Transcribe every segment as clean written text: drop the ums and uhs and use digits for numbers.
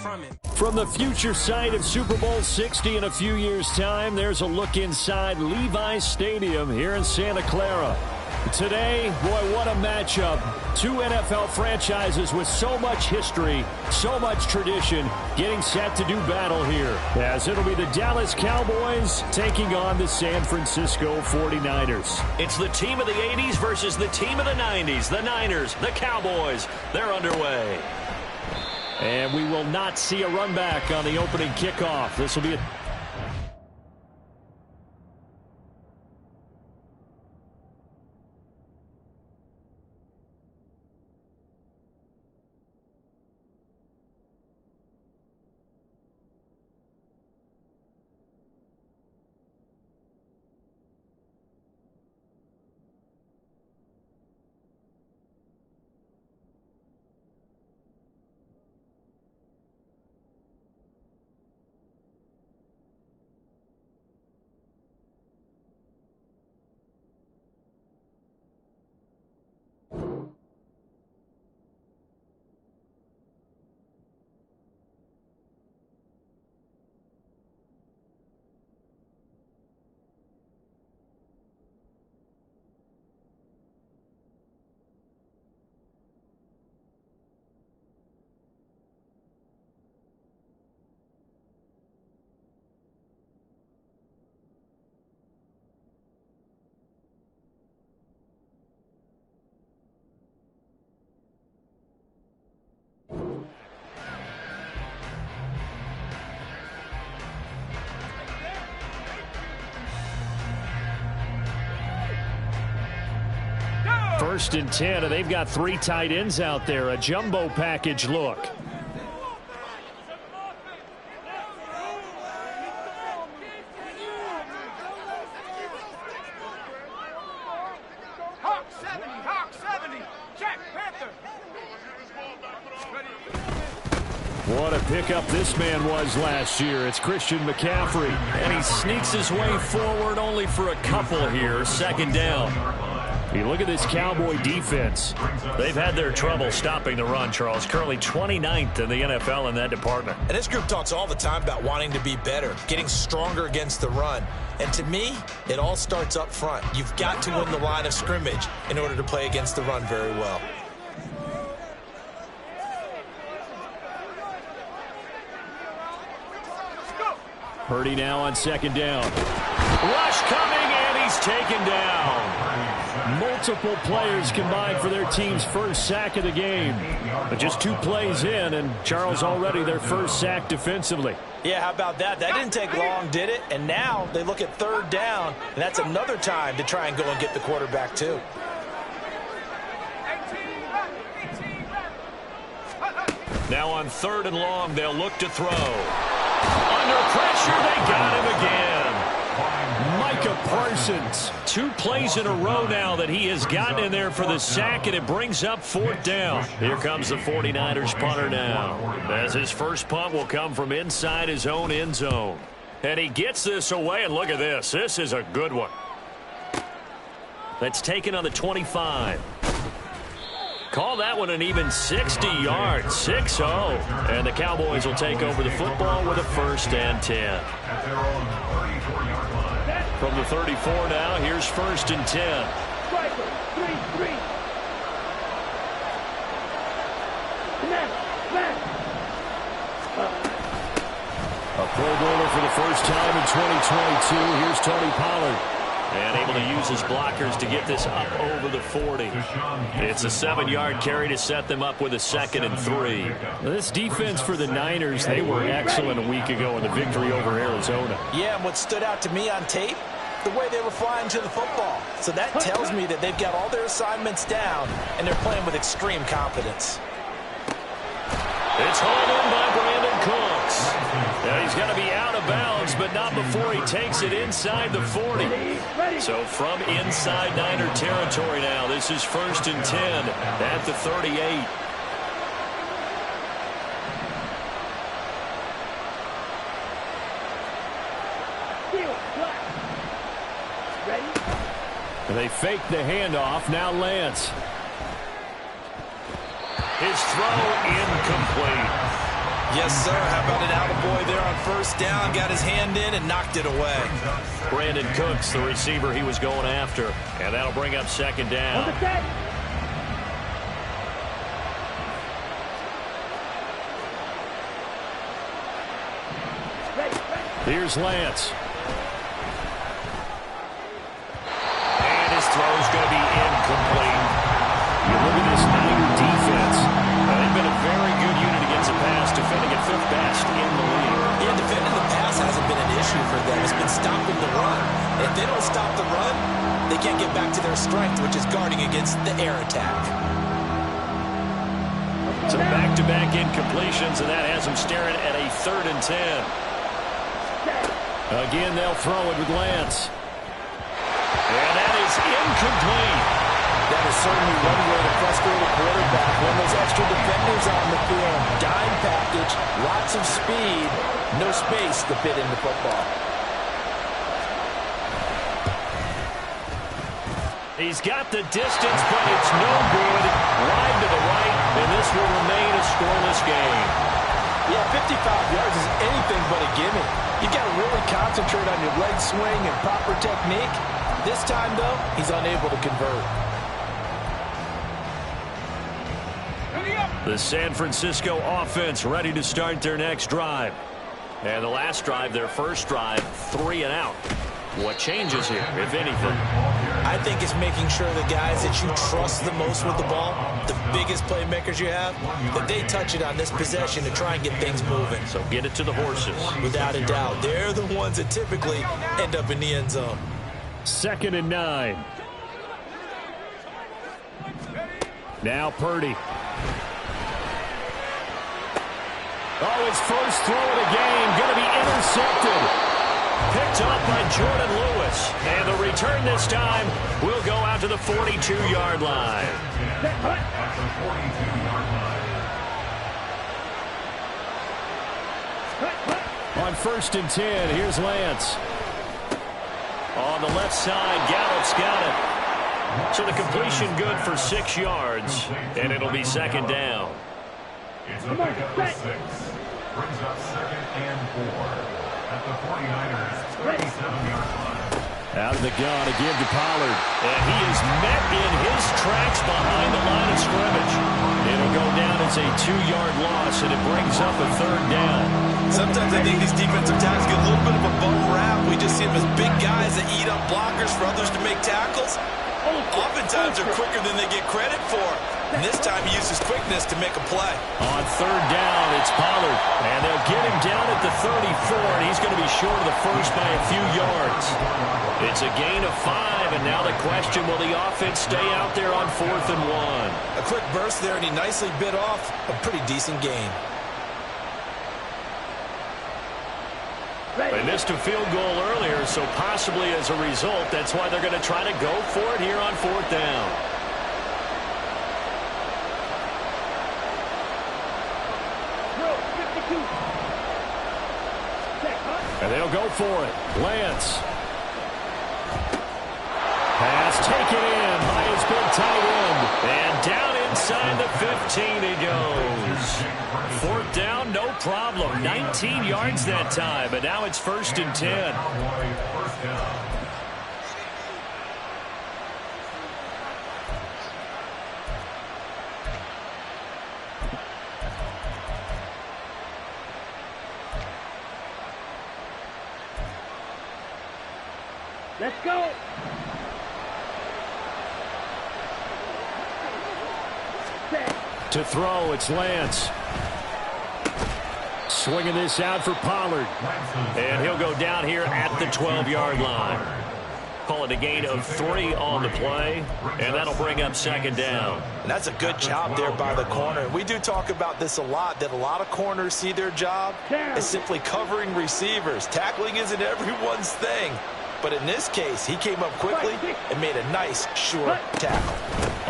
from it. From the future site of Super Bowl 60 in a few years' time, there's a look inside Levi's Stadium here in Santa Clara. Today, boy, what a matchup. Two NFL franchises with so much history, so much tradition, getting set to do battle here. As it'll be the Dallas Cowboys taking on the San Francisco 49ers. It's the team of the 80s versus the team of the 90s. The Niners, the Cowboys, they're underway. And we will not see a run back on the opening kickoff. This will be a First and 10, and they've got three tight ends out there. A jumbo package look. Hawk 70, Jack Panther. What a pickup this man was last year. It's Christian McCaffrey. And he sneaks his way forward only for a couple here. Second down. You look at this Cowboy defense. They've had their trouble stopping the run, Charles. Currently 29th in the NFL in that department. And this group talks all the time about wanting to be better, getting stronger against the run. And to me, it all starts up front. You've got to win the line of scrimmage in order to play against the run very well. Purdy now on second down. Rush coming, and he's taken down. Multiple players combined for their team's first sack of the game. But just 2 plays in, and Charles already their first sack defensively. Yeah, how about that? That didn't take long, did it? And now they look at third down, and that's another time to try and go and get the quarterback too. Now on third and long, they'll look to throw. Under pressure, they got him again. Micah Parsons. 2 plays in a row now that he has gotten in there for the sack, and it brings up fourth down. Here comes the 49ers punter now, as his first punt will come from inside his own end zone. And he gets this away, and look at this. This is a good one. That's taken on the 25. Call that one an even 60 yards, 6-0. And the Cowboys will take over the football with a first and 10. From the 34 now, here's first and 10. A Pro Bowler for the first time in 2022. Here's Tony Pollard. And able to use his blockers to get this up over the 40. It's a 7-yard carry to set them up with a second and 3. This defense for the Niners, they were excellent a week ago in the victory over Arizona. Yeah, and what stood out to me on tape, the way they were flying to the football. So that tells me that they've got all their assignments down, and they're playing with extreme confidence. It's hauled in by Brandon Cooks. Now he's going to be out of bounds, but not before he takes it inside the 40. So from inside Niner territory now, this is first and 10 at the 38. They fake the handoff. Now Lance. His throw incomplete. Yes, sir. How about an attaboy there on first down? Got his hand in and knocked it away. Brandon Cooks, the receiver he was going after. And that'll bring up second down. Here's Lance. And his throw's going to be incomplete. You look at this Niner defense. They've been a very good unit against the pass, defending at 5th best in the league. Yeah, defending the pass hasn't been an issue for them. It's been stopping the run. If they don't stop the run, they can't get back to their strength, which is guarding against the air attack. So back-to-back incompletions, and that has them staring at a 3rd and 10. Again, they'll throw it with Lance. And that is incomplete. That is certainly one way to frustrate a quarterback when those extra defenders on the field. Dime package, lots of speed, no space to fit into football. He's got the distance, but it's no good. Wide to the right, and this will remain a scoreless game. Yeah, 55 yards is anything but a gimme. You got to really concentrate on your leg swing and proper technique. This time, though, he's unable to convert. The San Francisco offense ready to start their next drive. And the last drive, their first drive, 3 and out. What changes here, if anything? I think it's making sure the guys that you trust the most with the ball, the biggest playmakers you have, that they touch it on this possession to try and get things moving. So get it to the horses. Without a doubt. They're the ones that typically end up in the end zone. 2nd and 9. Now Purdy. Oh, his first throw of the game going to be intercepted. Picked up by Jordan Lewis. And the return this time will go out to the 42-yard line. On 1st and 10, here's Lance. On the left side, Gallup's got it. So the completion good for 6 yards, and it'll be 2nd down. It's a pickup of 6. Brings up 2nd and 4. At the 49ers, 37-yard line. Out of the gun again to Pollard. And he is met in his tracks behind the line of scrimmage. It'll go down as a 2-yard loss, and it brings up a 3rd down. Sometimes I think these defensive tackles get a little bit of a bum rap. We just see them as big guys that eat up blockers for others to make tackles. Oftentimes they're quicker than they get credit for. And this time he uses quickness to make a play. On 3rd down, it's Pollard. And they'll get him down at the 34, and he's going to be short of the first by a few yards. It's a gain of 5, and now the question, will the offense stay out there on 4th and 1? A quick burst there, and he nicely bit off a pretty decent gain. They missed a field goal earlier, so possibly as a result, that's why they're going to try to go for it here on 4th down. And they'll go for it. Lance. Pass taken in by his big tight end. And down inside the 15 he goes. 4th down, no problem. 19 yards that time, but now it's 1st and 10. Let's go. To throw, it's Lance. Swinging this out for Pollard. And he'll go down here at the 12-yard line. Call it a gain of 3 on the play, and that'll bring up 2nd down. And that's a good job there by the corner. We do talk about this a lot, that a lot of corners see their job as simply covering receivers. Tackling isn't everyone's thing. But in this case, he came up quickly and made a nice, sure tackle.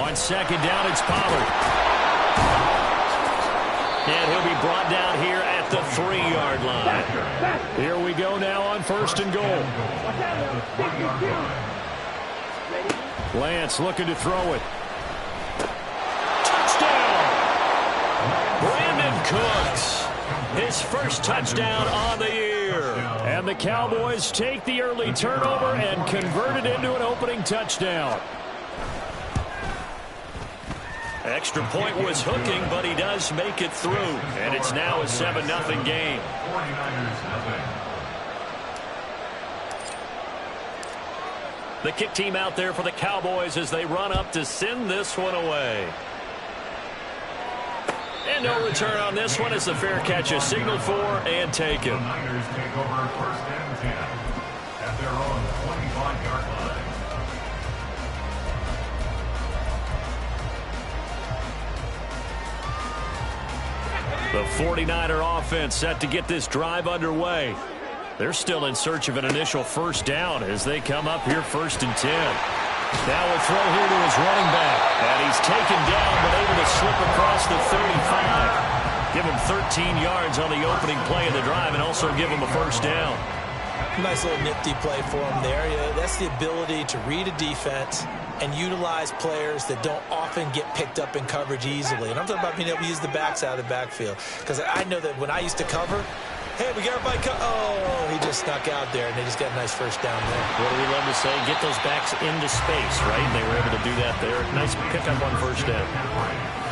On 2nd down, it's Pollard. And he'll be brought down here at the 3-yard line. Here we go now on 1st and goal. Lance looking to throw it. Touchdown! Brandon Cooks. his first touchdown on the year. And the Cowboys take the early turnover and convert it into an opening touchdown. Extra point was hooking, but he does make it through. And it's now a 7-0 game. 49ers nothing. The kick team out there for the Cowboys as they run up to send this one away. And no return on this one as the fair catch is signaled for and taken. The Niners take over 1st and 10 at their own 25-yard line. The 49er offense set to get this drive underway. They're still in search of an initial first down as they come up here 1st and 10. Now a throw here to his running back. And he's taken down but able to slip across the 35. Give him 13 yards on the opening play of the drive and also give him a first down. Nice little nifty play for him there. That's the ability to read a defense and utilize players that don't often get picked up in coverage easily. And I'm talking about being able to use the backs out of the backfield. Because I know that when I used to cover, hey, we got everybody. Oh, he just snuck out there, and they just got a nice first down there. What do we love to say? Get those backs into space, right? And they were able to do that there. Nice pickup on first down.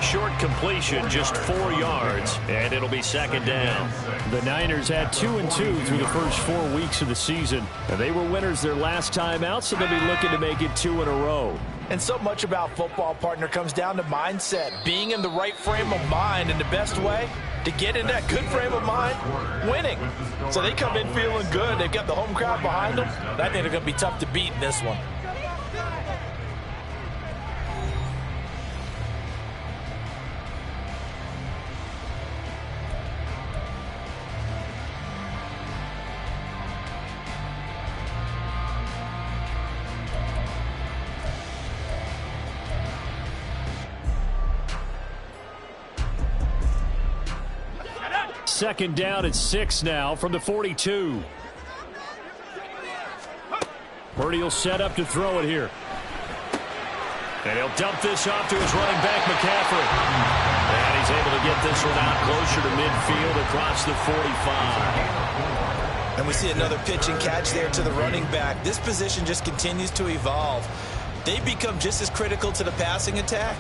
Short completion, just 4 yards, and it'll be 2nd down. The Niners had 2-2 through the first 4 weeks of the season. And they were winners their last time out, so they'll be looking to make it 2 in a row. And so much about football, partner, comes down to mindset. Being in the right frame of mind, and the best way to get in that good frame of mind, winning. So they come in feeling good. They've got the home crowd behind them. I think they're going to be tough to beat in this one. Second down at 6 now from the 42. Purdy will set up to throw it here. And he'll dump this off to his running back, McCaffrey. And he's able to get this one out closer to midfield across the 45. And we see another pitch and catch there to the running back. This position just continues to evolve. They become just as critical to the passing attack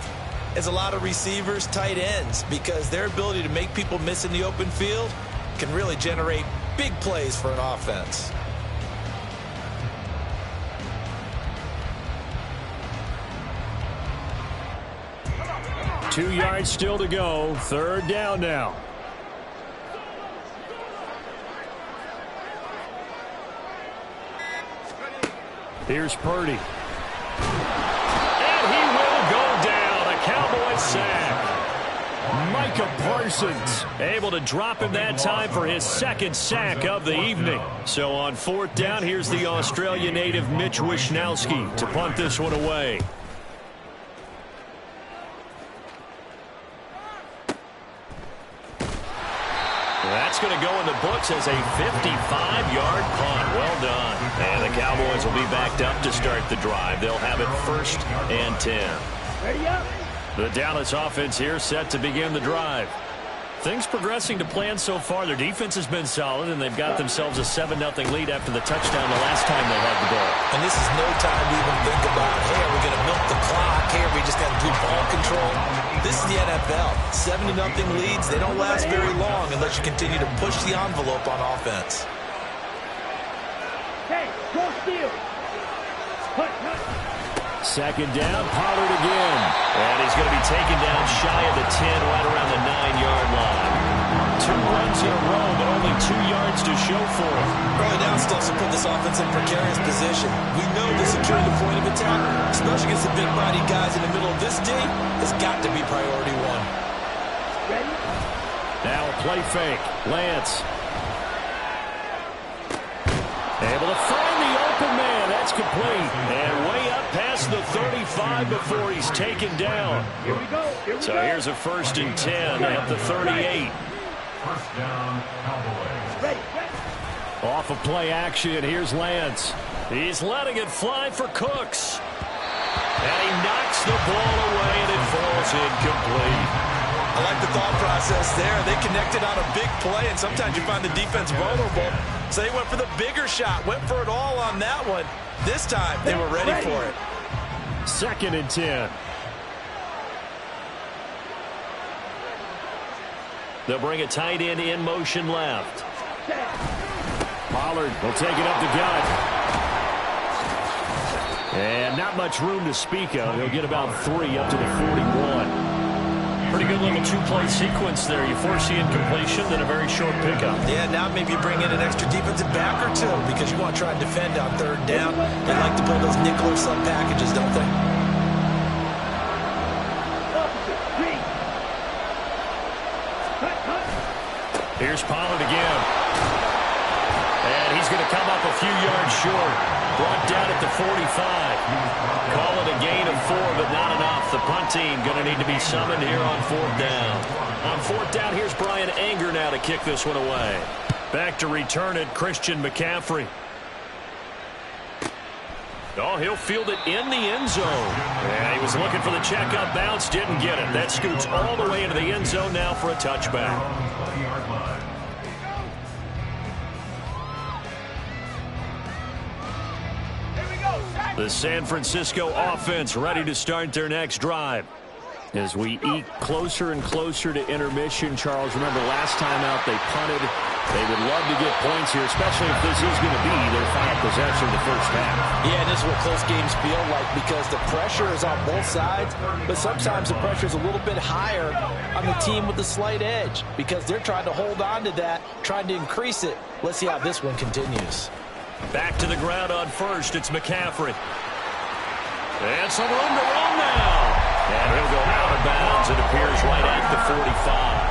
as a lot of receivers, tight ends, because their ability to make people miss in the open field can really generate big plays for an offense. Two yards still to go. 3rd down now. Here's Purdy. And he will go down. A Cowboy sack. Micah Parsons able to drop him that time for his 2nd sack of the evening. So on 4th down, here's the Australia native Mitch Wishnowsky to punt this one away. That's going to go in the books as a 55-yard punt. Well done. And the Cowboys will be backed up to start the drive. They'll have it 1st and 10. Ready up. The Dallas offense here set to begin the drive. Things progressing to plan so far. Their defense has been solid, and they've got themselves a 7-0 lead after the touchdown the last time they had the ball. And this is no time to even think about, hey, are we going to milk the clock? Hey, are we just going to do ball control? This is the NFL. 7-0 leads, they don't last very long unless you continue to push the envelope on offense. Okay, go steal. Hut. 2nd down, Pollard again. And he's going to be taken down shy of the 10, right around the 9-yard line. 2 runs in a row, but only 2 yards to show for him. Early down stuffs will put this offense in precarious position. We know the securing the point of attack, especially against the big-bodied guys in the middle of this team, has got to be priority one. Ready? Now a play fake. Lance. Able to find the open man. That's complete. And way up past the 35 before he's taken down. Here we go. So here's a 1st and 10 at the 38. 1st down, Cowboys. Ready. Off of play action, here's Lance. He's letting it fly for Cooks. And he knocks the ball away, and it falls incomplete. I like the thought process there. They connected on a big play, and sometimes you find the defense vulnerable. So they went for the bigger shot, went for it all on that one. This time, they were ready for it. 2nd and 10. They'll bring a tight end in motion left. Pollard will take it up the gut. And not much room to speak of. He'll get about 3 up to the 41. Pretty good little two-play sequence there. You force the incompletion, then a very short pickup. Yeah, now maybe bring in an extra defensive back or two because you want to try and defend on 3rd down. They like to play those nickel or sub packages, don't they? Here's Pollard again. And he's going to come up a few yards short. Brought down at the 45. Call it a gain of 4, but not enough. The punt team going to need to be summoned here on 4th down. On 4th down, here's Brian Anger now to kick this one away. Back to return it, Christian McCaffrey. Oh, he'll field it in the end zone. And he was looking for the checkup bounce, didn't get it. That scoots all the way into the end zone now for a touchback. The San Francisco offense ready to start their next drive. As we eke closer and closer to intermission, Charles, remember last time out they punted. They would love to get points here, especially if this is going to be their final possession of the first half. Yeah, and this is what close games feel like because the pressure is on both sides, but sometimes the pressure is a little bit higher on the team with the slight edge because they're trying to hold on to that, trying to increase it. Let's see how this one continues. Back to the ground on first. It's McCaffrey. And some room to run now. And he'll go out of bounds. It appears right at the 45.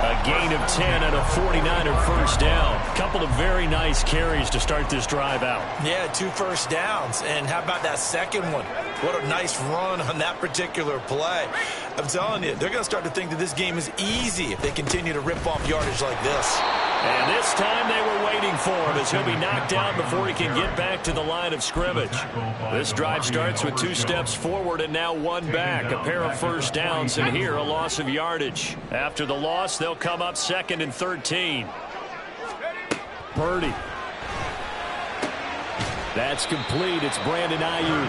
A gain of 10 and a 49er first down. Couple of very nice carries to start this drive out. Yeah, 2 first downs. And how about that second one? What a nice run on that particular play. I'm telling you, they're going to start to think that this game is easy if they continue to rip off yardage like this. And this time they were waiting for him as he'll be knocked down before he can get back to the line of scrimmage. This drive starts with 2 steps forward and now 1 back. A pair of first downs and here a loss of yardage. After the loss, they'll come up 2nd and 13. Purdy. That's complete. It's Brandon Ayuk.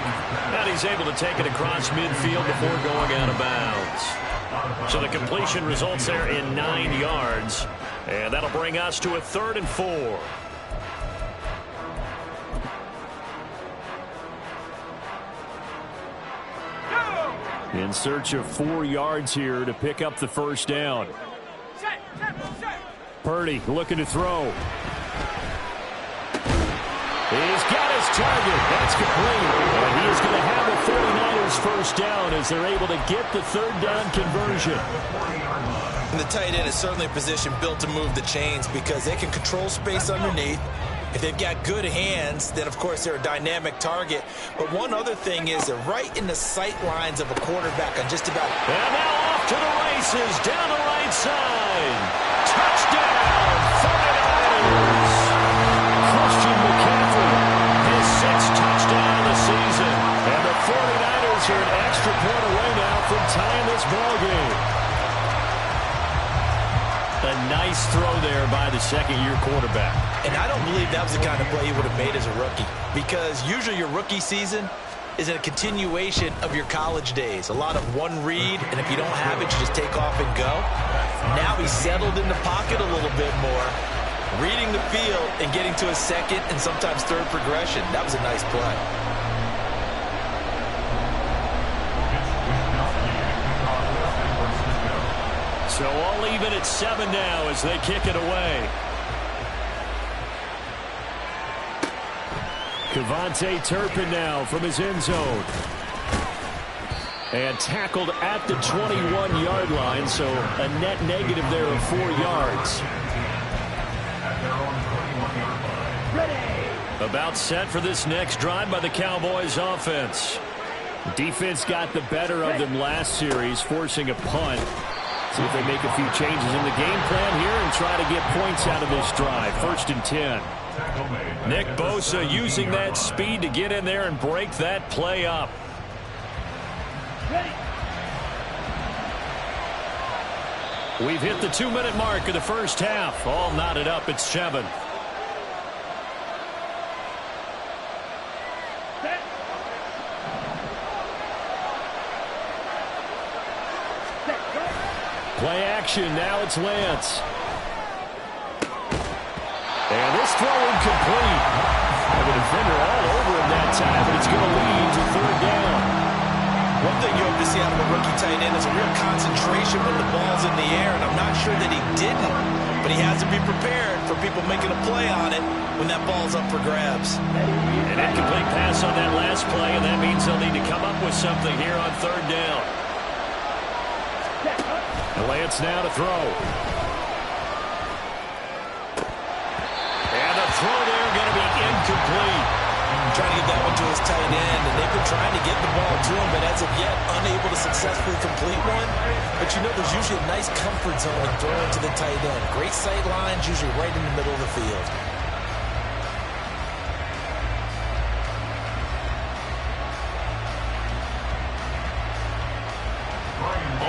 And he's able to take it across midfield before going out of bounds. So the completion results there in 9 yards. And that'll bring us to a 3rd and 4. In search of 4 yards here to pick up the first down. Purdy looking to throw. He's got his target. That's complete. And he is going to have a 49ers first down as they're able to get the 3rd down conversion. And the tight end is certainly a position built to move the chains because they can control space underneath. If they've got good hands, then of course they're a dynamic target. But one other thing is they're right in the sight lines of a quarterback on just about. And now off to the races down the right side. Touchdown, 49ers. Christian McCaffrey, his 6th touchdown of the season. And the 49ers are an extra point away now from tying this ballgame. A nice throw there by the 2nd-year quarterback. And I don't believe that was the kind of play he would have made as a rookie because usually your rookie season is a continuation of your college days. A lot of one read, and if you don't have it, you just take off and go. Now he's settled in the pocket a little bit more, reading the field and getting to a 2nd and sometimes 3rd progression. That was a nice play. So all even at 7 now as they kick it away. Kevontae Turpin now from his end zone. And tackled at the 21-yard line, so a net negative there of 4 yards. About set for this next drive by the Cowboys offense. Defense got the better of them last series, forcing a punt. See if they make a few changes in the game plan here and try to get points out of this drive. 1st and 10. Nick Bosa using that speed to get in there and break that play up. We've hit the 2-minute mark of the first half. All knotted up at 7. Play action. Now it's Lance. And this throw incomplete. And the defender all over him that time, but it's going to lead to 3rd down. One thing you hope to see out of a rookie tight end is a real concentration when the ball's in the air, and I'm not sure that he didn't, but he has to be prepared for people making a play on it when that ball's up for grabs. An incomplete pass on that last play, and that means they'll need to come up with something here on 3rd down. Lance now to throw. And the throw there going to be incomplete. Trying to get that one to his tight end, and they've been trying to get the ball to him, but as of yet, unable to successfully complete one. But you know, there's usually a nice comfort zone in throwing to the tight end. Great sight lines, usually right in the middle of the field.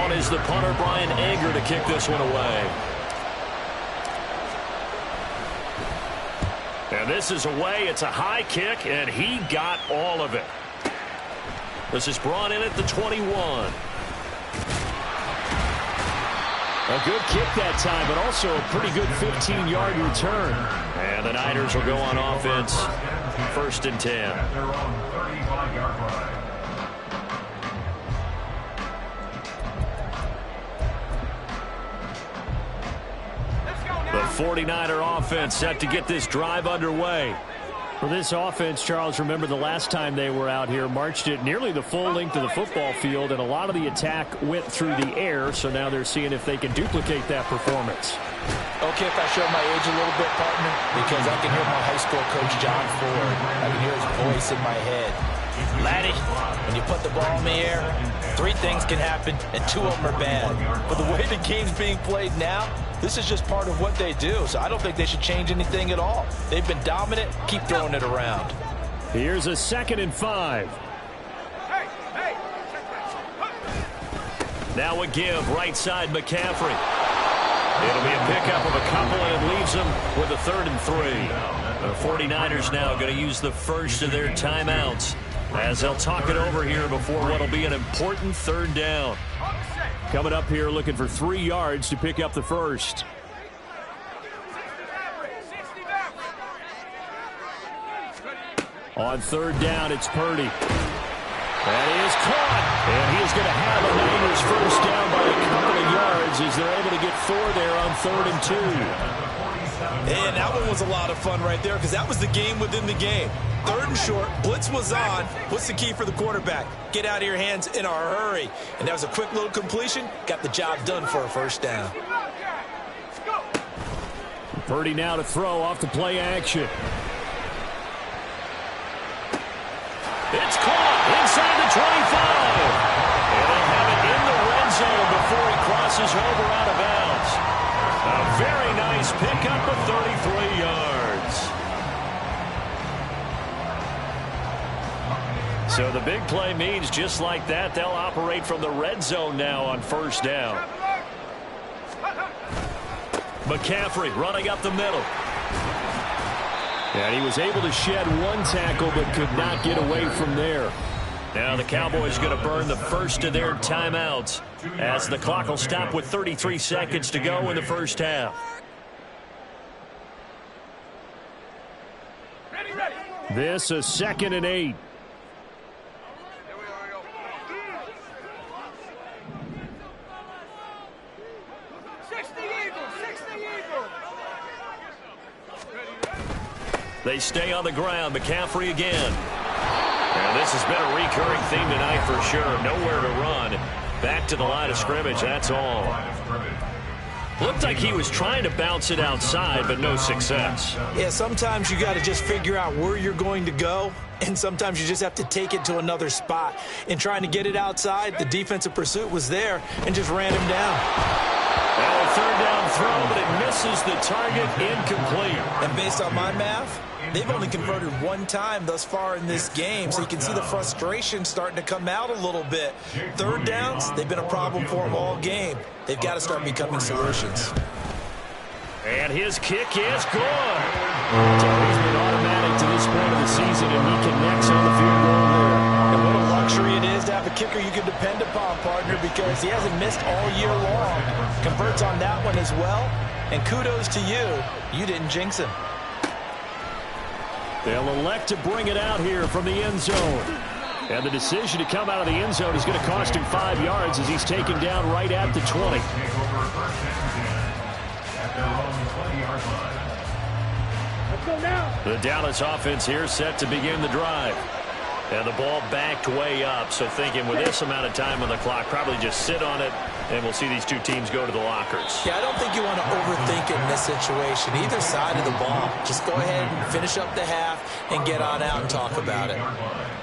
On is the punter, Brian Ager, to kick this one away. And this is away. It's a high kick, and he got all of it. This is brought in at the 21. A good kick that time, but also a pretty good 15-yard return. And the Niners will go on offense. 1st and 10. At their own 35-yard line. The 49er offense set to get this drive underway. For this offense, Charles, remember the last time they were out here, marched it nearly the full length of the football field, and a lot of the attack went through the air, so now they're seeing if they can duplicate that performance. Okay, if I show my age a little bit, partner, because I can hear my high school coach, John Ford. I can hear his voice in my head. Laddie, when you put the ball in the air, 3 things can happen, and 2 of them are bad. But the way the game's being played now, this is just part of what they do, so I don't think they should change anything at all. They've been dominant. Keep throwing it around. Here's a 2nd and 5. Now a give, right side McCaffrey. It'll be a pickup of a couple, and it leaves them with a 3rd and 3. The 49ers now going to use the first of their timeouts as they'll talk it over here before what will be an important 3rd down. Coming up here looking for 3 yards to pick up the first. On 3rd down, it's Purdy. That is caught. And he is going to have a Niners first down by a couple of yards as they're able to get 4 there on 3rd and 2. And that one was a lot of fun right there because that was the game within the game. 3rd and short, blitz was on. What's the key for the quarterback? Get out of your hands in a hurry. And that was a quick little completion. Got the job done for a first down. Purdy now to throw off the play action. It's caught inside the 25. And they have it in the red zone before he crosses over out of bounds. A very nice pickup of 33 yards. So the big play means just like that, they'll operate from the red zone now on 1st down. McCaffrey running up the middle. And he was able to shed 1 tackle but could not get away from there. Now the Cowboys going to burn the first of their timeouts as the clock will stop with 33 seconds to go in the first half. This a 2nd and 8. They stay on the ground. McCaffrey again. And this has been a recurring theme tonight for sure. Nowhere to run. Back to the line of scrimmage, that's all. Looked like he was trying to bounce it outside, but no success. Yeah, sometimes you got to just figure out where you're going to go, and sometimes you just have to take it to another spot. In trying to get it outside, the defensive pursuit was there and just ran him down. And a third down throw, but it misses the target, incomplete. And based on my math, they've only converted one time thus far in this game, so you can see the frustration starting to come out a little bit. Third downs, they've been a problem for them all game. They've got to start becoming solutions. And his kick is good. He's been automatic to this point of the season, and he connects on the field goal there. And what a luxury it is to have a kicker you can depend upon, partner, because he hasn't missed all year long. Converts on that one as well, and kudos to you. You didn't jinx him. They'll elect to bring it out here from the end zone. And the decision to come out of the end zone is going to cost him 5 yards as he's taken down right at the 20. Let's go now. The Dallas offense here set to begin the drive. And the ball backed way up, so thinking with this amount of time on the clock, probably just sit on it, and we'll see these two teams go to the lockers. Yeah, I don't think you want to overthink it in this situation. Either side of the ball. Just go ahead and finish up the half and get on out and talk about it.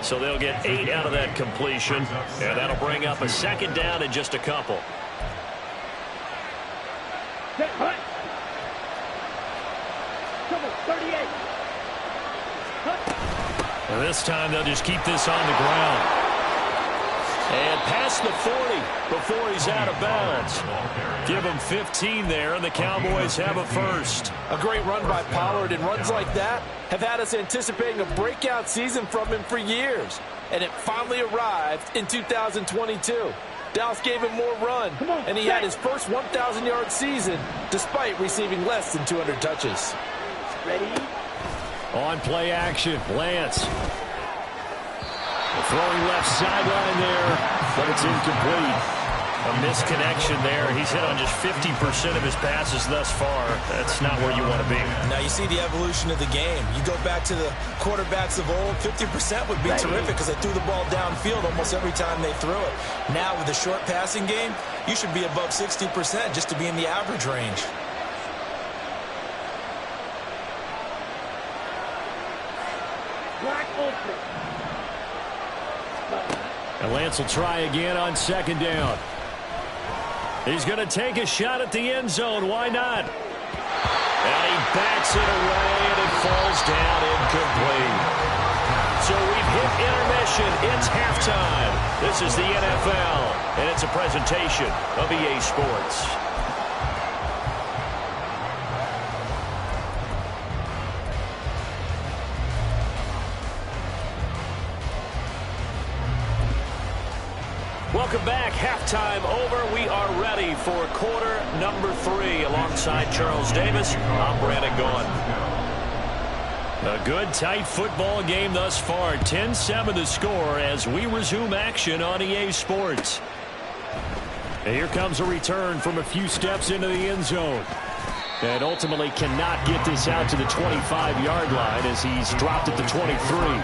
So they'll get 8 out of that completion, and that'll bring up a second down in just a couple. Set, hut. Trouble, 38. Hut. And this time they'll just keep this on the ground. And past the 40 before he's out of bounds. Give him 15 there, and the Cowboys have a first. A great run by Pollard, and runs like that have had us anticipating a breakout season from him for years. And it finally arrived in 2022. Dallas gave him more run, and he had his first 1,000-yard season despite receiving less than 200 touches. Ready? On play action, Lance. Throwing left sideline there, but it's incomplete. A misconnection there. He's hit on just 50% of his passes thus far. That's not where you want to be. Now you see the evolution of the game. You go back to the quarterbacks of old, 50% would be terrific because they threw the ball downfield almost every time they threw it. Now with the short passing game, you should be above 60% just to be in the average range. Black ultra. And Lance will try again on second down. He's going to take a shot at the end zone. Why not? And he backs it away, and it falls down incomplete. So we've hit intermission. It's halftime. This is the NFL, and it's a presentation of EA Sports. Welcome back. Halftime over. We are ready for quarter number 3. Alongside Charles Davis, I'm Brandon Gaughan. A good, tight football game thus far. 10-7 the score as we resume action on EA Sports. And here comes a return from a few steps into the end zone. And ultimately cannot get this out to the 25-yard line as he's dropped at the 23.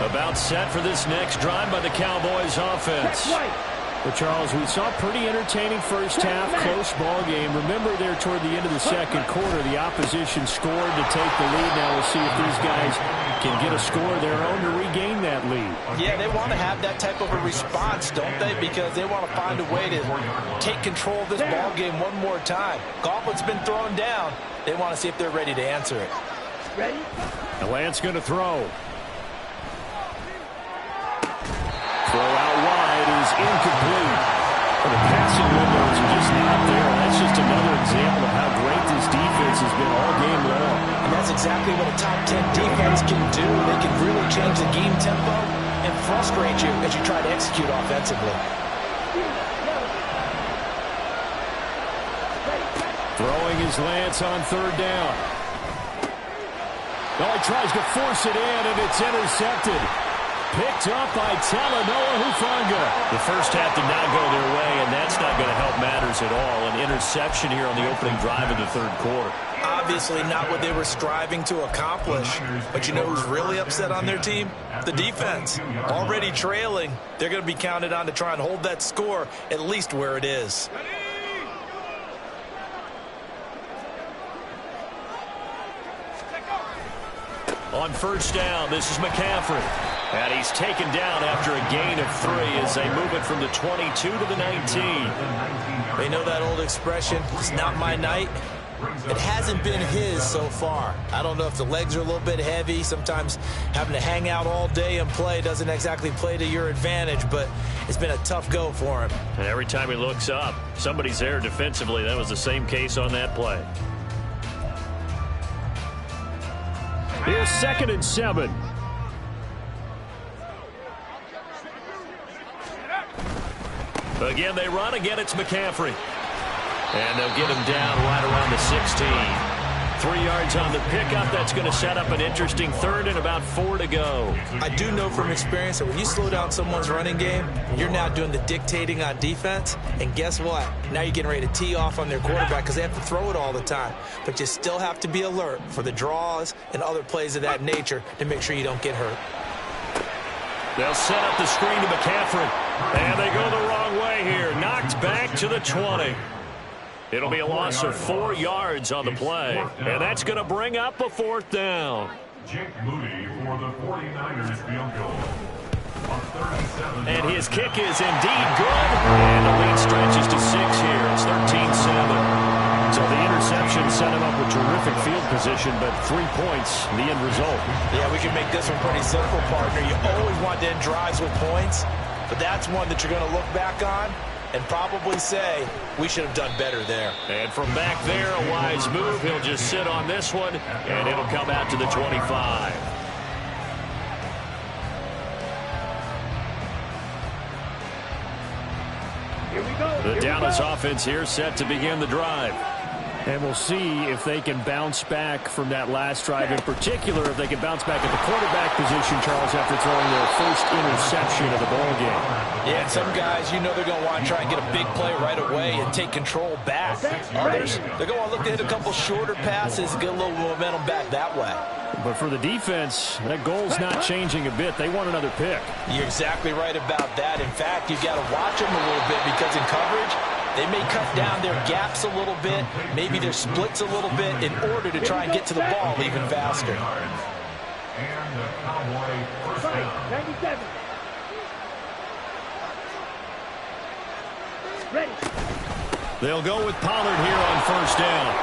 About set for this next drive by the Cowboys offense. Well, Charles, we saw a pretty entertaining first half, close ball game. Remember there toward the end of the second quarter, the opposition scored to take the lead. Now we'll see if these guys can get a score of their own to regain that lead. Yeah, they want to have that type of a response, don't they? Because they want to find a way to take control of this ball game one more time. Gauntlet's been thrown down. They want to see if they're ready to answer it. Ready? And Lance going to throw. Throw out wide is incomplete. The passing windows are just not there. That's just another example of how great this defense has been all game long. And that's exactly what a top 10 defense can do. They can really change the game tempo and frustrate you as you try to execute offensively. Throwing his Lance on third down. Oh, he tries to force it in, and it's intercepted. Picked up by Talanoa Hufanga. The first half did not go their way, and that's not going to help matters at all. An interception here on the opening drive of the third quarter. Obviously not what they were striving to accomplish. But you know who's really upset on their team? The defense. Already trailing. They're going to be counted on to try and hold that score at least where it is. On first down, this is McCaffrey. And he's taken down after a gain of 3 as they move it from the 22 to the 19. They know that old expression, it's not my night. It hasn't been his so far. I don't know if the legs are a little bit heavy. Sometimes having to hang out all day and play doesn't exactly play to your advantage, but it's been a tough go for him. And every time he looks up, somebody's there defensively. That was the same case on that play. Here's 2nd and 7. Again, they run. Again, it's McCaffrey. And they'll get him down right around the 16. 3 yards on the pickup. That's going to set up an interesting 3rd and about 4 to go. I do know from experience that when you slow down someone's running game, you're now doing the dictating on defense. And guess what? Now you're getting ready to tee off on their quarterback because they have to throw it all the time. But you still have to be alert for the draws and other plays of that nature to make sure you don't get hurt. They'll set up the screen to McCaffrey. And they go the wrong way here. Knocked back to the 20. It'll be a loss of 4 yards on the play. And that's going to bring up a 4th down. Jake Moody for the 49ers field goal. And his kick is indeed good. And the lead stretches to 6 here. It's 13-7. So the interception set him up with terrific field position, but 3 points, the end result. Yeah, we can make this one pretty simple, partner. You always want to end drives with points, but that's one that you're going to look back on and probably say, we should have done better there. And from back there, a wise move. He'll just sit on this one, and it'll come out to the 25. Here we go. The Dallas offense here set to begin the drive. And we'll see if they can bounce back from that last drive, in particular if they can bounce back at the quarterback position, Charles, after throwing their first interception of the ball game. Yeah, and some guys, you know they're going to want to try and get a big play right away and take control back. Others, they're going to want to look to hit a couple shorter passes, get a little momentum back that way. But for the defense, that goal's not changing a bit. They want another pick. You're exactly right about that. In fact, you've got to watch them a little bit because in coverage, they may cut down their gaps a little bit, maybe their splits a little bit in order to try and get to the ball even faster. And the Cowboy first down. 97. Ready. They'll go with Pollard here on first down.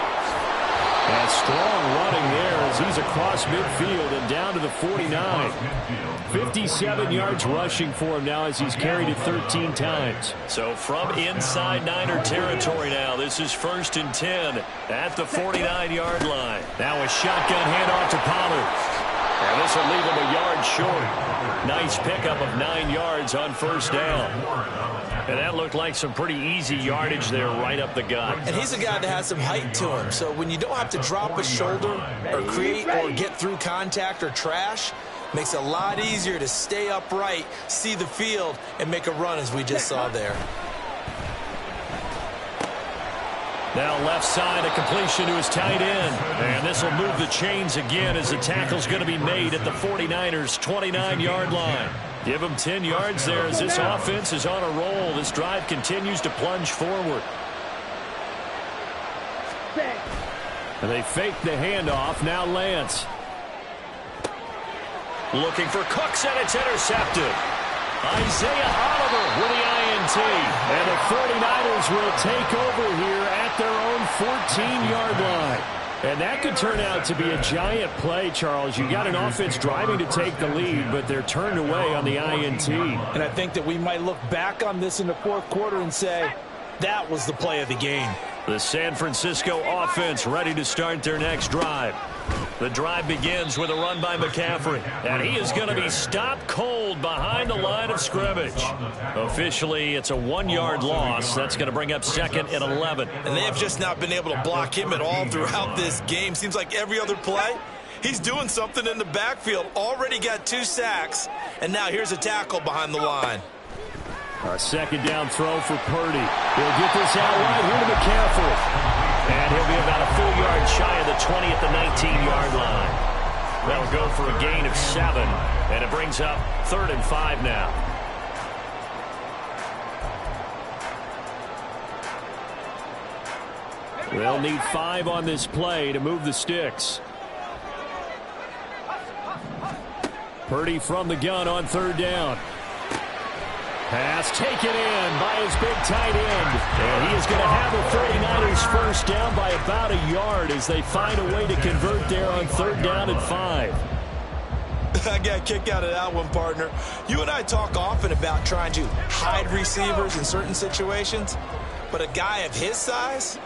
And strong running there as he's across midfield and down to the 49. 57 yards rushing for him now as he's carried it 13 times. So from inside Niner territory now, this is 1st and 10 at the 49-yard line. Now a shotgun handoff to Pollard. And this will leave him a yard short. Nice pickup of 9 yards on first down. And that looked like some pretty easy yardage there right up the gut. And he's a guy that has some height to him. So when you don't have to drop a shoulder or create or get through contact or trash, makes it a lot easier to stay upright, see the field, and make a run as we just saw there. Now left side, a completion to his tight end. And this will move the chains again as the tackle's going to be made at the 49ers' 29-yard line. Give him 10 yards there as this offense is on a roll. This drive continues to plunge forward. And they fake the handoff. Now Lance. Looking for Cooks, and it's intercepted. Isaiah Oliver with the INT. And the 49ers will take over here at their own 14-yard line. And that could turn out to be a giant play, Charles. You got an offense driving to take the lead, but they're turned away on the INT. And I think that we might look back on this in the 4th quarter and say, that was the play of the game. The San Francisco offense ready to start their next drive. The drive begins with a run by McCaffrey, and he is going to be stopped cold behind the line of scrimmage. Officially, it's a 1-yard loss. That's going to bring up 2nd and 11. And they have just not been able to block him at all throughout this game. Seems like every other play, he's doing something in the backfield. Already got 2 sacks, and now here's a tackle behind the line. A 2nd down throw for Purdy. He'll get this out right here to McCaffrey. And he'll be about a full yard shy of the 20 at the 19-yard line. That'll go for a gain of 7. And it brings up 3rd and 5 now. They'll need 5 on this play to move the sticks. Purdy from the gun on third down. Pass taken in by his big tight end. And he is going to have the 49ers first down by about a yard as they find a way to convert there on third down and 5. I got a kick out of that one, partner. You and I talk often about trying to hide receivers in certain situations, but a guy of his size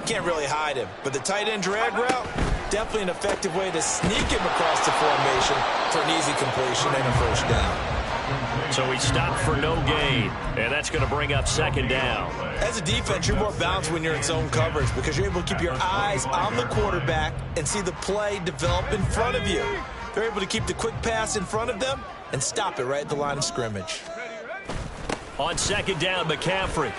can't really hide him. But the tight end drag route, definitely an effective way to sneak him across the formation for an easy completion and a first down. So he stopped for no gain, and that's going to bring up second down. As a defense, you're more balanced when you're in zone coverage because you're able to keep your eyes on the quarterback and see the play develop in front of you. They're able to keep the quick pass in front of them and stop it right at the line of scrimmage. On second down, McCaffrey.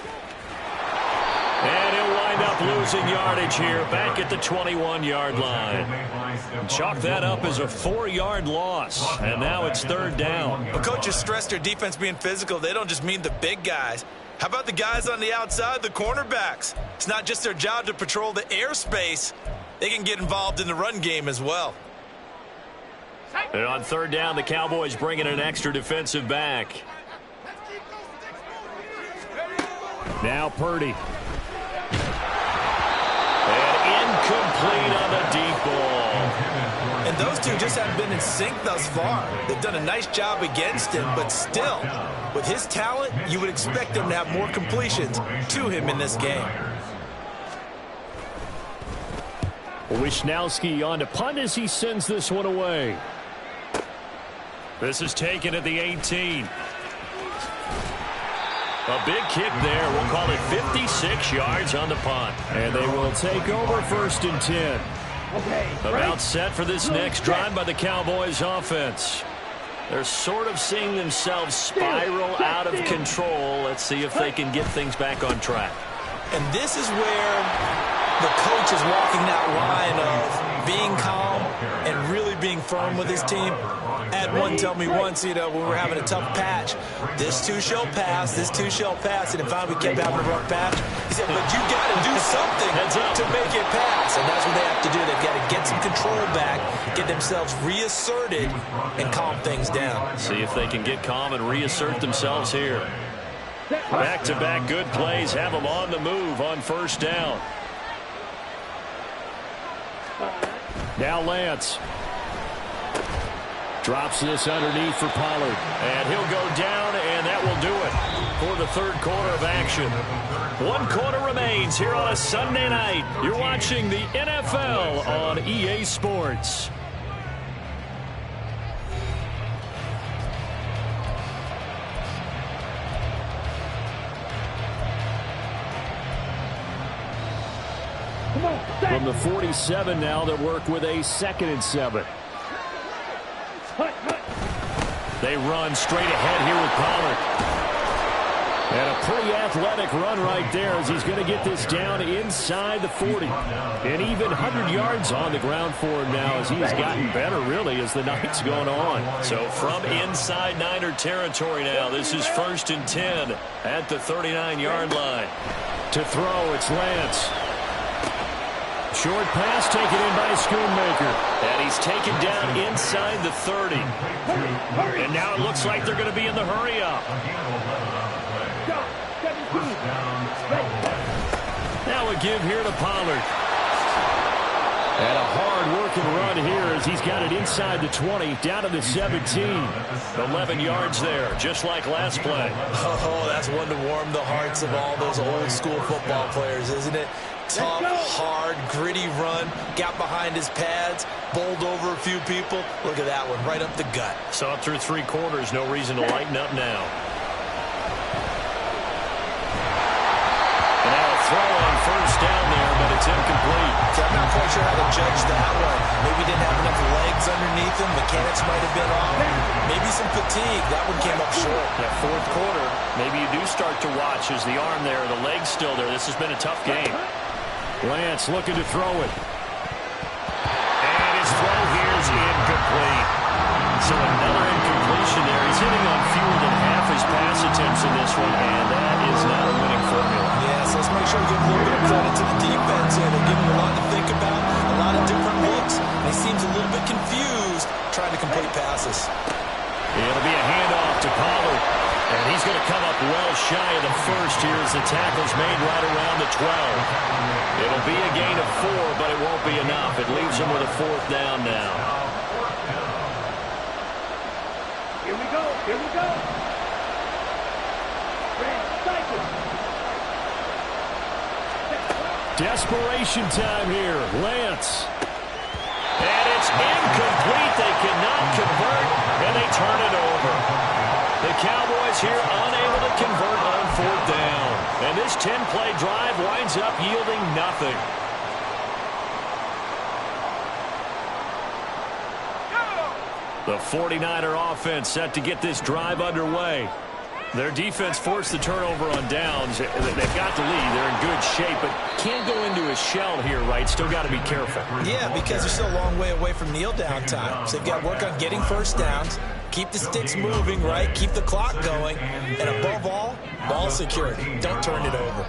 And he'll wind up losing yardage here back at the 21-yard line. Chalk that up as a 4-yard loss, and now it's third down. But coaches stress their defense being physical. They don't just mean the big guys. How about the guys on the outside, the cornerbacks? It's not just their job to patrol the airspace. They can get involved in the run game as well. And on third down, the Cowboys bring in an extra defensive back. Now Purdy. And incomplete on the deep ball. And those two just haven't been in sync thus far. They've done a nice job against him, but still, with his talent, you would expect them to have more completions to him in this game. Wishnowski on to punt as he sends this one away. This is taken at the 18. A big kick there. We'll call it 56 yards on the punt. And they will take over first and 10. About set for this next drive by the Cowboys offense. They're sort of seeing themselves spiral out of control. Let's see if they can get things back on track. And this is where the coach is walking that line of being calm and really being firm with his team. Had one tell me once, when we were having a tough patch, this too shall pass, this too shall pass, and finally we kept having a rough patch. He said, but you got to do something to make it pass, and that's what they have to do. They've got to get some control back, get themselves reasserted, and calm things down. See if they can get calm and reassert themselves here. Back-to-back good plays have them on the move on first down. Now Lance. Drops this underneath for Pollard. And he'll go down, and that will do it for the third quarter of action. 1 quarter remains here on a Sunday night. You're watching the NFL on EA Sports. From the 47 now, they work with a 2nd and 7. They run straight ahead here with Pollard. And a pretty athletic run right there as he's going to get this down inside the 40. And even 100 yards on the ground for him now as he's gotten better, really, as the night's gone on. So from inside Niner territory now, this is 1st and 10 at the 39-yard line. To throw, it's Lance. Short pass taken in by Schoonmaker. And he's taken down inside the 30. And now it looks like they're going to be in the hurry-up. Now a give here to Pollard. And a hard-working run here as he's got it inside the 20, down to the 17. 11 yards there, just like last play. Oh, that's one to warm the hearts of all those old-school football players, isn't it? Tough, hard, gritty run, got behind his pads, bowled over a few people. Look at that one, right up the gut. So up through 3 quarters, no reason to lighten up now. And now a throw on first down there, but it's incomplete. So I'm not quite sure how to judge that one. Maybe didn't have enough legs underneath him. Mechanics might have been off. Maybe some fatigue. That one came up short. Yeah, 4th quarter, maybe you do start to watch as the arm there, the leg's still there. This has been a tough game. Lance looking to throw it. And his throw here is incomplete. So another incompletion there. He's hitting on fewer than half his pass attempts in this one, and that is not a winning formula. Yeah, so let's make sure we give a little bit of credit to the defense here. They're giving him a lot to think about, a lot of different looks, and he seems a little bit confused trying to complete passes. It'll be a handoff to Pollard. And he's going to come up well shy of the first here as the tackle's made right around the 12. It'll be a gain of 4, but it won't be enough. It leaves him with a 4th down now. Here we go. Here we go. Red, cycle. Desperation time here. Lance. And it's incomplete. They cannot convert, and they turn it over. The Cowboys here unable to convert on 4th down. And this 10-play drive winds up yielding nothing. The 49er offense set to get this drive underway. Their defense forced the turnover on downs. They've got the lead. They're in good shape, but can't go into a shell here, right? Still got to be careful. Yeah, because they're still a long way away from kneel down time. So they've got to work on getting first downs, keep the sticks moving, right? Keep the clock going. And above all, ball security. Don't turn it over.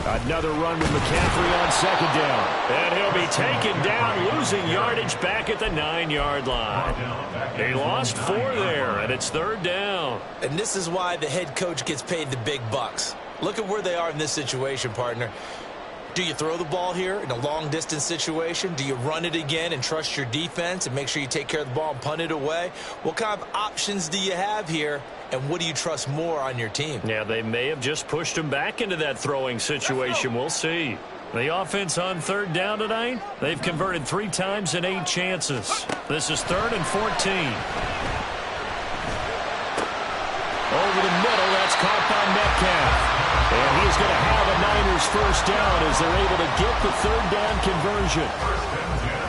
Another run with McCaffrey on 2nd down. And he'll be taken down, losing yardage back at the 9-yard line. They lost 4 there, and it's 3rd down. And this is why the head coach gets paid the big bucks. Look at where they are in this situation, partner. Do you throw the ball here in a long-distance situation? Do you run it again and trust your defense and make sure you take care of the ball and punt it away? What kind of options do you have here, and what do you trust more on your team? Yeah, they may have just pushed him back into that throwing situation. We'll see. The offense on 3rd down tonight, they've converted 3 times in 8 chances. This is 3rd and 14. Over the middle, that's caught by Metcalf. And he's going to have a Niners first down as they're able to get the 3rd down conversion.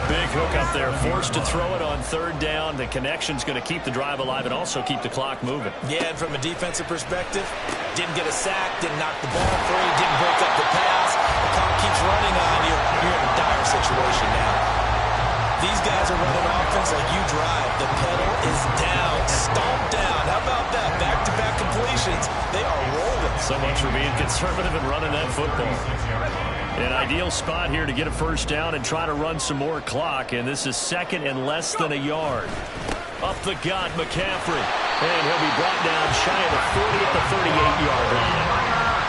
Big hook up there, forced to throw it on 3rd down. The connection's going to keep the drive alive and also keep the clock moving. Yeah, and from a defensive perspective, didn't get a sack, didn't knock the ball free, didn't break up the pass. The clock keeps running on you. You're in a dire situation now. These guys are running offense like you drive. The pedal is down, stomped down. How about that? Back-to-back completions. They are rolling. So much for being conservative and running that football. An ideal spot here to get a first down and try to run some more clock. And this is 2nd and less than a yard. Up the gut, McCaffrey. And he'll be brought down shy of the 40 at the 38-yard line.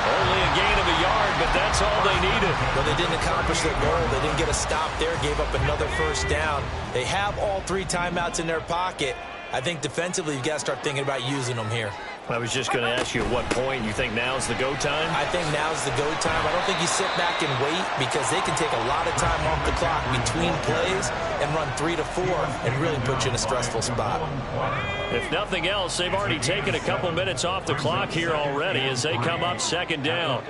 Only a gain of a yard, but that's all they needed. Well, they didn't accomplish their goal. They didn't get a stop there, gave up another first down. They have all 3 timeouts in their pocket. I think defensively, you've got to start thinking about using them here. I was just going to ask you at what point you think now's the go time? I think now's the go time. I don't think you sit back and wait because they can take a lot of time off the clock between plays and run 3 to 4 and really put you in a stressful spot. If nothing else, they've already taken a couple minutes off the clock here already as they come up 2nd down.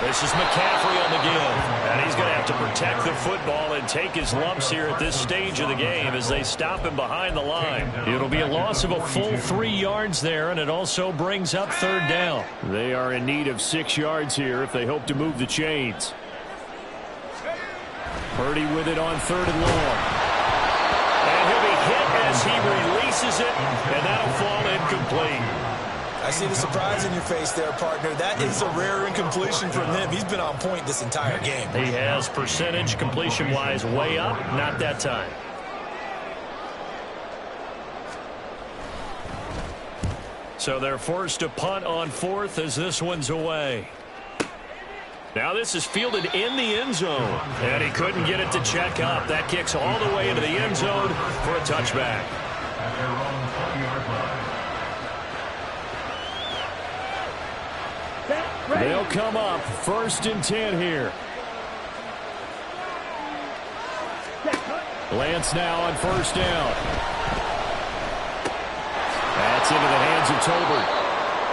This is McCaffrey on the give, and he's going to have to protect the football and take his lumps here at this stage of the game as they stop him behind the line. It'll be a loss of a full 3 yards there, and it also brings up 3rd down. They are in need of 6 yards here if they hope to move the chains. Purdy with it on 3rd and long. And he'll be hit as he releases it, and that'll fall incomplete. I see the surprise in your face there, partner. That is a rare incompletion from him. He's been on point this entire game. He has percentage completion-wise way up, not that time. So they're forced to punt on 4th as this one's away. Now this is fielded in the end zone, and he couldn't get it to check up. That kicks all the way into the end zone for a touchback. They'll come up 1st and 10 here. Lance now on 1st down. That's into the hands of Tolbert.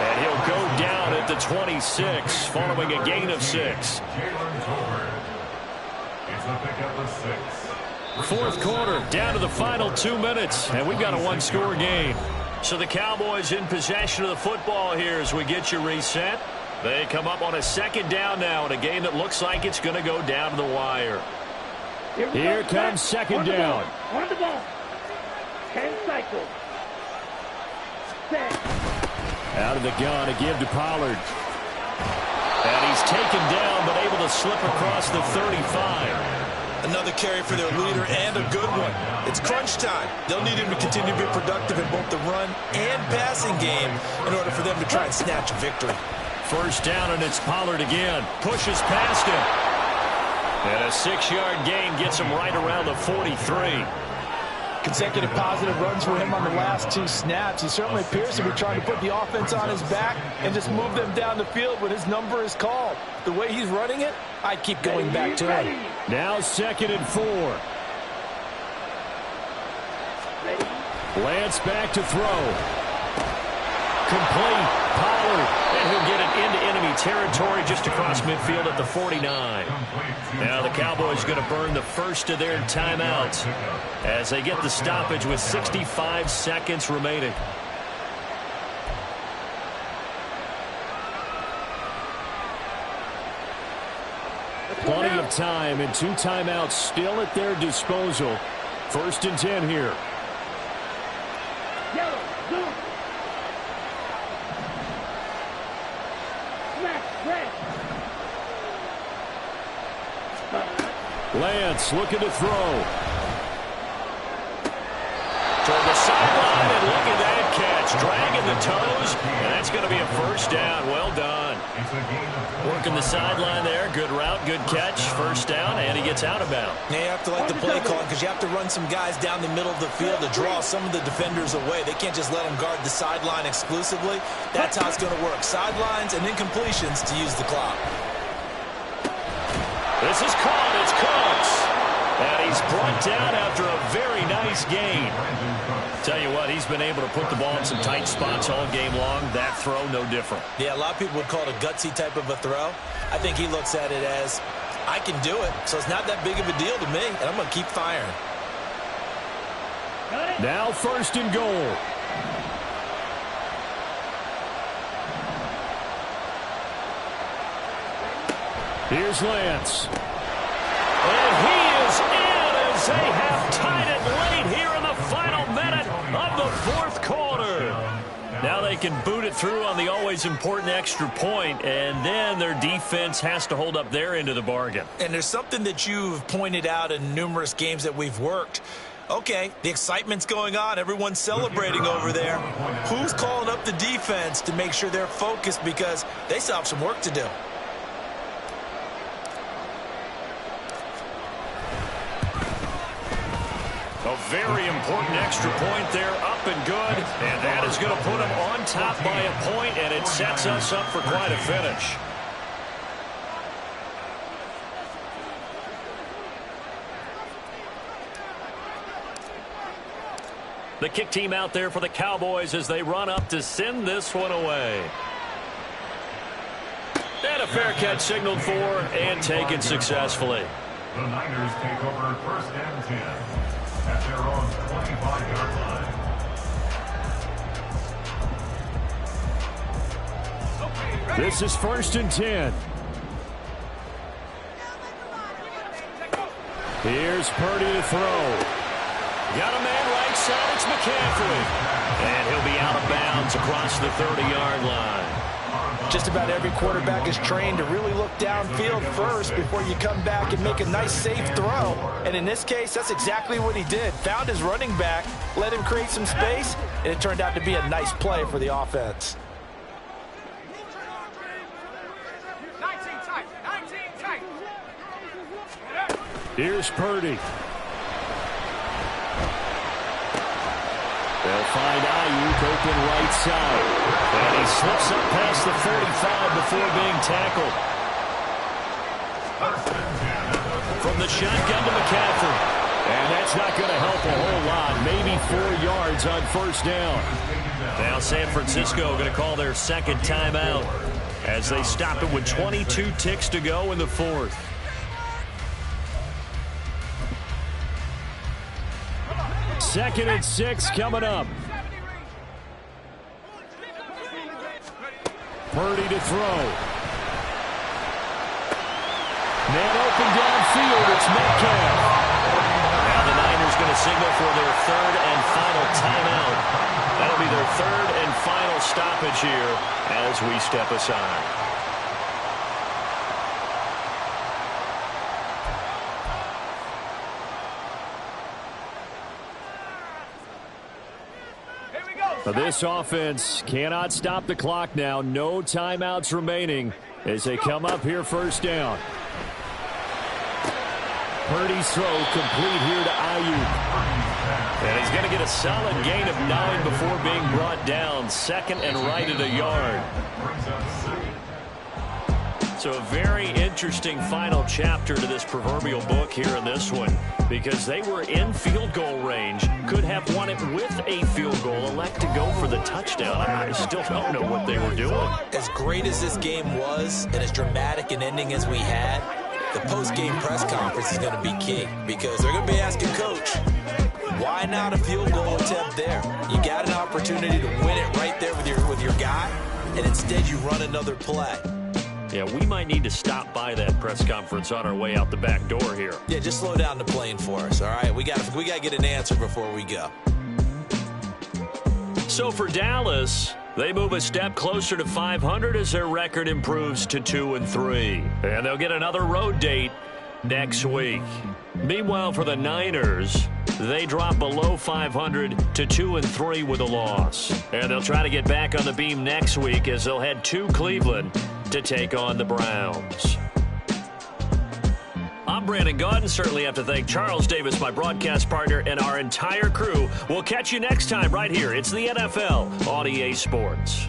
And he'll go down at the 26 following a gain of 6. 4th quarter, down to the final 2 minutes, and we've got a 1-score game. So the Cowboys in possession of the football here as we get you reset. They come up on a 2nd down now in a game that looks like it's going to go down to the wire. Here comes 2nd down. On the ball. 10 cycles. Set. Out of the gun, a give to Pollard. And he's taken down, but able to slip across the 35. Another carry for their leader, and a good one. It's crunch time. They'll need him to continue to be productive in both the run and passing game in order for them to try and snatch a victory. First down, and it's Pollard again. Pushes past him. And a 6-yard gain gets him right around the 43. Consecutive positive runs for him on the last 2 snaps. He certainly appears to be trying to put the offense on his back and just move them down the field when his number is called. The way he's running it, I'd keep going back to him. Now 2nd and 4. Lance back to throw. Complete. Pollard. And he'll get it into enemy territory just across midfield at the 49. Now the Cowboys going to burn the first of their timeouts as they get the stoppage with 65 seconds remaining. Plenty of time and 2 timeouts still at their disposal. 1st and 10 here. Yellow, blue. Red. Lance looking to throw. Toward the sideline, and look at that catch. Dragging the toes, and that's going to be a first down. Well done. Working the sideline there. Good route, good catch. First down, and he gets out of bounds. Now you have to like the play call because you have to run some guys down the middle of the field to draw some of the defenders away. They can't just let them guard the sideline exclusively. That's how it's going to work. Sidelines and incompletions to use the clock. This is caught. It's Cooks. And he's brought down after a very nice gain. Tell you what, he's been able to put the ball in some tight spots all game long. That throw, no different. Yeah, a lot of people would call it a gutsy type of a throw. I think he looks at it as, I can do it, so it's not that big of a deal to me, and I'm going to keep firing. Now 1st and goal. Here's Lance. And he is in as they have tied it late here in the final minute of the 4th quarter. Now they can boot it through on the always important extra point, and then their defense has to hold up their end of the bargain. And there's something that you've pointed out in numerous games that we've worked. Okay, the excitement's going on. Everyone's celebrating over there. Who's calling up the defense to make sure they're focused because they still have some work to do? A very important extra point there, up and good. And that is going to put them on top by a point, and it sets us up for quite a finish. The kick team out there for the Cowboys as they run up to send this one away. And a fair catch signaled for and taken successfully. The Niners take over 1st and 10 at their own 25-yard line. This is 1st and 10. Here's Purdy to throw. Got a man right side. It's McCaffrey. And he'll be out of bounds across the 30-yard line. Just about every quarterback is trained to really look downfield first before you come back and make a nice, safe throw. And in this case, that's exactly what he did. Found his running back, let him create some space, and it turned out to be a nice play for the offense. 19 tight. Here's Purdy. They'll find Ayuk open right side. And he slips up past the 45 before being tackled. From the shotgun to McCaffrey. And that's not going to help a whole lot. Maybe 4 yards on 1st down. Now San Francisco going to call their 2nd timeout as they stop it with 22 ticks to go in the 4th. Second and 6 coming up. Purdy to throw. Man open downfield. It's Metcalf. Now the Niners going to signal for their 3rd and final timeout. That'll be their 3rd and final stoppage here as we step aside. This offense cannot stop the clock now. No timeouts remaining as they come up here first down. Purdy's throw complete here to Ayuk. And he's going to get a solid gain of 9 before being brought down. Second and right at a yard. So a very interesting final chapter to this proverbial book here in this one, because they were in field goal range, could have won it with a field goal, elect to go for the touchdown. I still don't know what they were doing. As great as this game was and as dramatic an ending as we had, the post-game press conference is going to be key, because they're going to be asking Coach, why not a field goal attempt there? You got an opportunity to win it right there with your guy, and instead you run another play. Yeah, we might need to stop by that press conference on our way out the back door here. Yeah, just slow down the plane for us, all right? We got to get an answer before we go. So for Dallas, they move a step closer to 500 as their record improves to 2-3. And they'll get another road date next week. Meanwhile, for the Niners, they drop below 500 to 2-3 with a loss. And they'll try to get back on the beam next week as they'll head to Cleveland to take on the Browns. I'm Brandon Gaudin. Certainly have to thank Charles Davis, my broadcast partner, and our entire crew. We'll catch you next time right here. It's the NFL on EA Sports.